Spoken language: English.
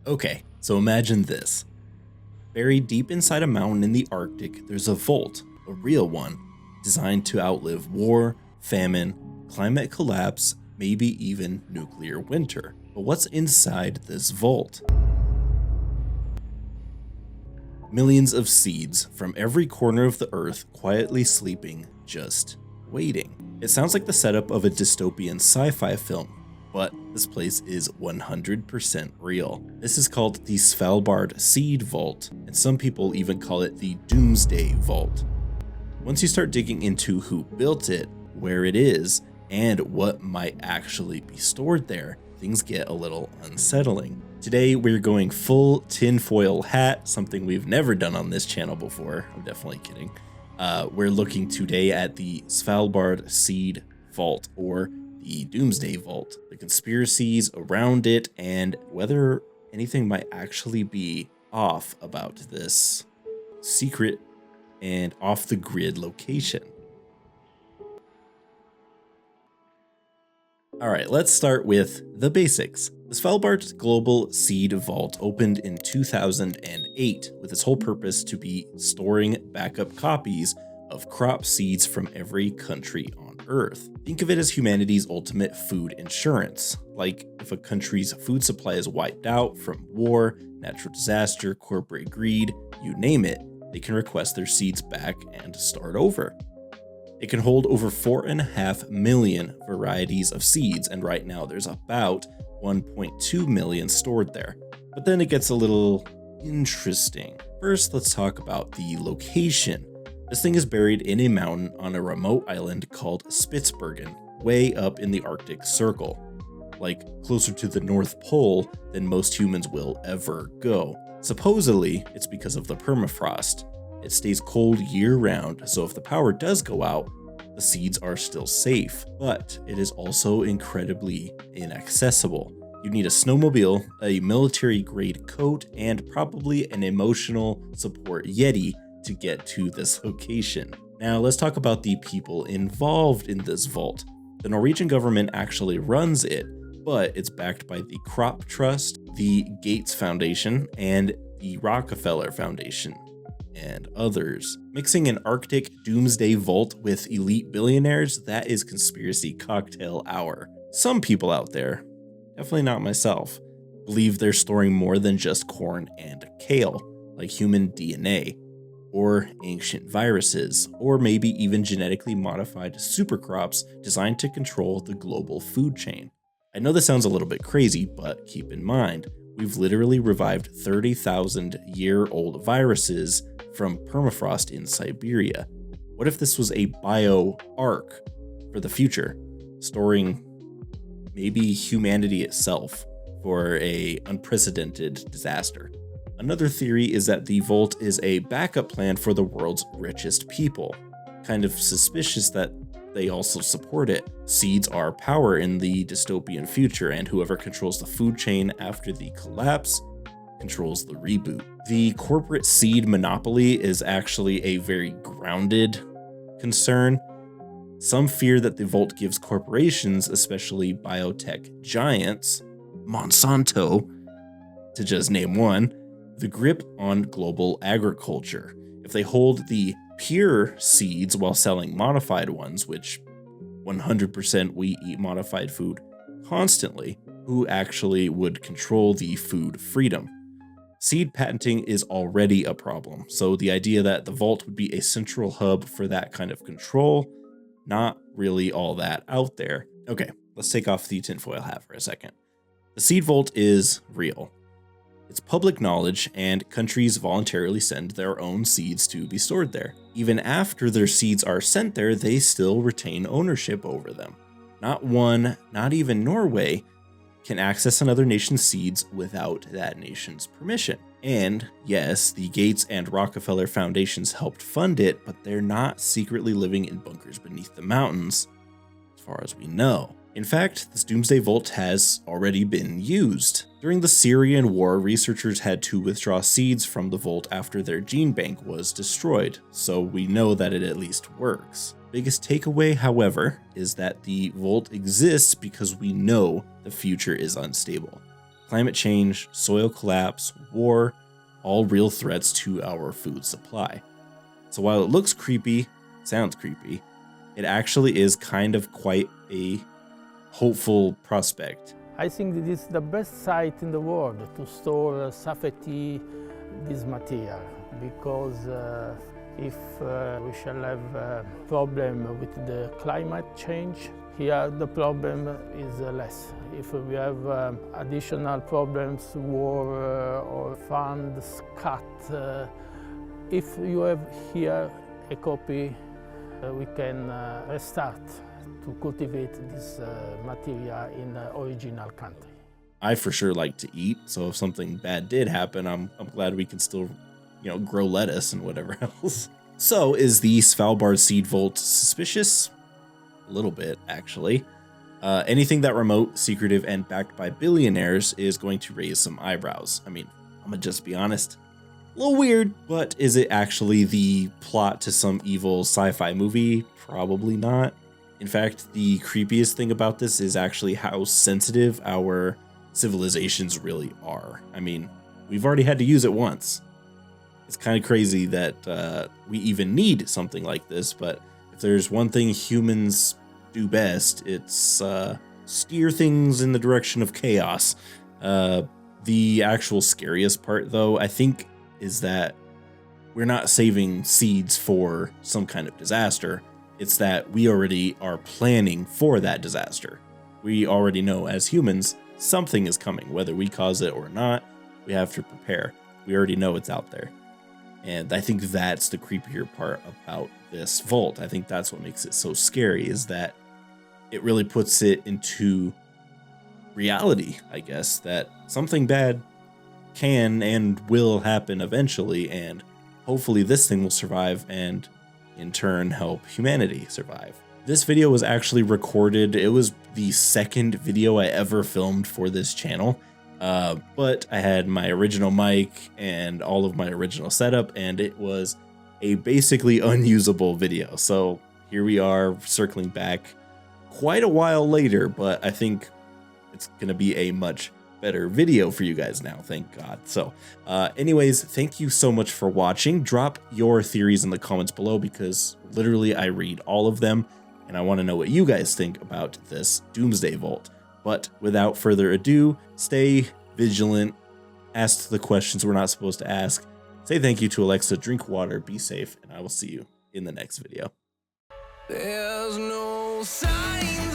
Okay, so imagine this. Buried deep inside a mountain in the Arctic, there's a vault, a real one, designed to outlive war, famine, climate collapse, maybe even nuclear winter. But what's inside this vault? Millions of seeds from every corner of the earth quietly sleeping, just waiting. It sounds like the setup of a dystopian sci-fi film, but this place is 100% real. This is called the Svalbard Seed Vault, and some people even call it the Doomsday Vault. Once you start digging into who built it, where it is, and what might actually be stored there, things get a little unsettling. Today, we're going full tinfoil hat, something we've never done on this channel before. I'm definitely kidding. We're looking today at the Svalbard Seed Vault, or the Doomsday Vault, the conspiracies around it, and whether anything might actually be off about this secret and off-the-grid location. Alright, let's start with the basics. The Svalbard Global Seed Vault opened in 2008 with its whole purpose to be storing backup copies of crop seeds from every country on Earth. Think of it as humanity's ultimate food insurance. Like if a country's food supply is wiped out from war, natural disaster, corporate greed, you name it, they can request their seeds back and start over. It can hold over 4.5 million varieties of seeds, and right now there's about 1.2 million stored there. But then it gets a little interesting. First, let's talk about the location. This thing is buried in a mountain on a remote island called Spitsbergen, way up in the Arctic Circle, like closer to the North Pole than most humans will ever go. Supposedly, it's because of the permafrost. It stays cold year-round, so if the power does go out, the seeds are still safe, but it is also incredibly inaccessible. You need a snowmobile, a military-grade coat, and probably an emotional support Yeti to get to this location. Now let's talk about the people involved in this vault. The Norwegian government actually runs it, but it's backed by the Crop Trust, the Gates Foundation, and the Rockefeller Foundation, and others. Mixing an Arctic doomsday vault with elite billionaires, that is conspiracy cocktail hour. Some people out there, definitely not myself, believe they're storing more than just corn and kale, like human DNA, or ancient viruses, or maybe even genetically modified supercrops designed to control the global food chain. I know this sounds a little bit crazy, but keep in mind, we've literally revived 30,000-year-old viruses from permafrost in Siberia. What if this was a bio-ark for the future, storing maybe humanity itself for an unprecedented disaster? Another theory is that the vault is a backup plan for the world's richest people. Kind of suspicious that they also support it. Seeds are power in the dystopian future, and whoever controls the food chain after the collapse controls the reboot. The corporate seed monopoly is actually a very grounded concern. Some fear that the vault gives corporations, especially biotech giants, Monsanto, to just name one, the grip on global agriculture. If they hold the pure seeds while selling modified ones, which 100% we eat modified food constantly, who actually would control the food freedom? Seed patenting is already a problem, so the idea that the vault would be a central hub for that kind of control, not really all that out there. Okay, let's take off the tinfoil hat for a second. The seed vault is real. It's public knowledge, and countries voluntarily send their own seeds to be stored there. Even after their seeds are sent there, they still retain ownership over them. Not one, not even Norway, can access another nation's seeds without that nation's permission. And yes, the Gates and Rockefeller Foundations helped fund it, but they're not secretly living in bunkers beneath the mountains, as far as we know. In fact, this Doomsday Vault has already been used. During the Syrian war, researchers had to withdraw seeds from the vault after their gene bank was destroyed, so we know that it at least works. Biggest takeaway, however, is that the vault exists because we know the future is unstable. climate change, soil collapse, war, all real threats to our food supply. So while it looks creepy, sounds creepy, it actually is kind of quite a hopeful prospect. I think that it's the best site in the world to store safety this material, because if we shall have a problem with the climate change, here the problem is less. If we have additional problems, war or funds cut, if you have here a copy, we can restart to cultivate this material in the original country. I for sure like to eat, so if something bad did happen, I'm glad we can still, grow lettuce and whatever else. So is the Svalbard Seed Vault suspicious? A little bit, actually. Anything that remote, secretive, and backed by billionaires is going to raise some eyebrows. I mean, I'm gonna just be honest, a little weird, but is it actually the plot to some evil sci-fi movie? Probably not. In fact, the creepiest thing about this is actually how sensitive our civilizations really are. I mean, we've already had to use it once. It's kind of crazy that we even need something like this, but if there's one thing humans do best, it's steer things in the direction of chaos. The actual scariest part, though, I think, is that we're not saving seeds for some kind of disaster. It's that we already are planning for that disaster. We already know as humans, something is coming, whether we cause it or not. We have to prepare. We already know it's out there. And I think that's the creepier part about this vault. I think that's what makes it so scary, is that it really puts it into reality, I guess, that something bad can and will happen eventually, and hopefully this thing will survive and in turn help humanity survive. This video was actually recorded. It was the second video I ever filmed for this channel, but I had my original mic and all of my original setup, and it was a basically unusable video. So here we are circling back quite a while later, but I think it's gonna be a much better video for you guys now, thank God. So anyways, thank you so much for watching. Drop your theories in the comments below, because literally I read all of them and I want to know what you guys think about this Doomsday Vault. But without further ado, stay vigilant, ask the questions we're not supposed to ask, say thank you to Alexa, drink water, be safe, and I will see you in the next video. There's no sign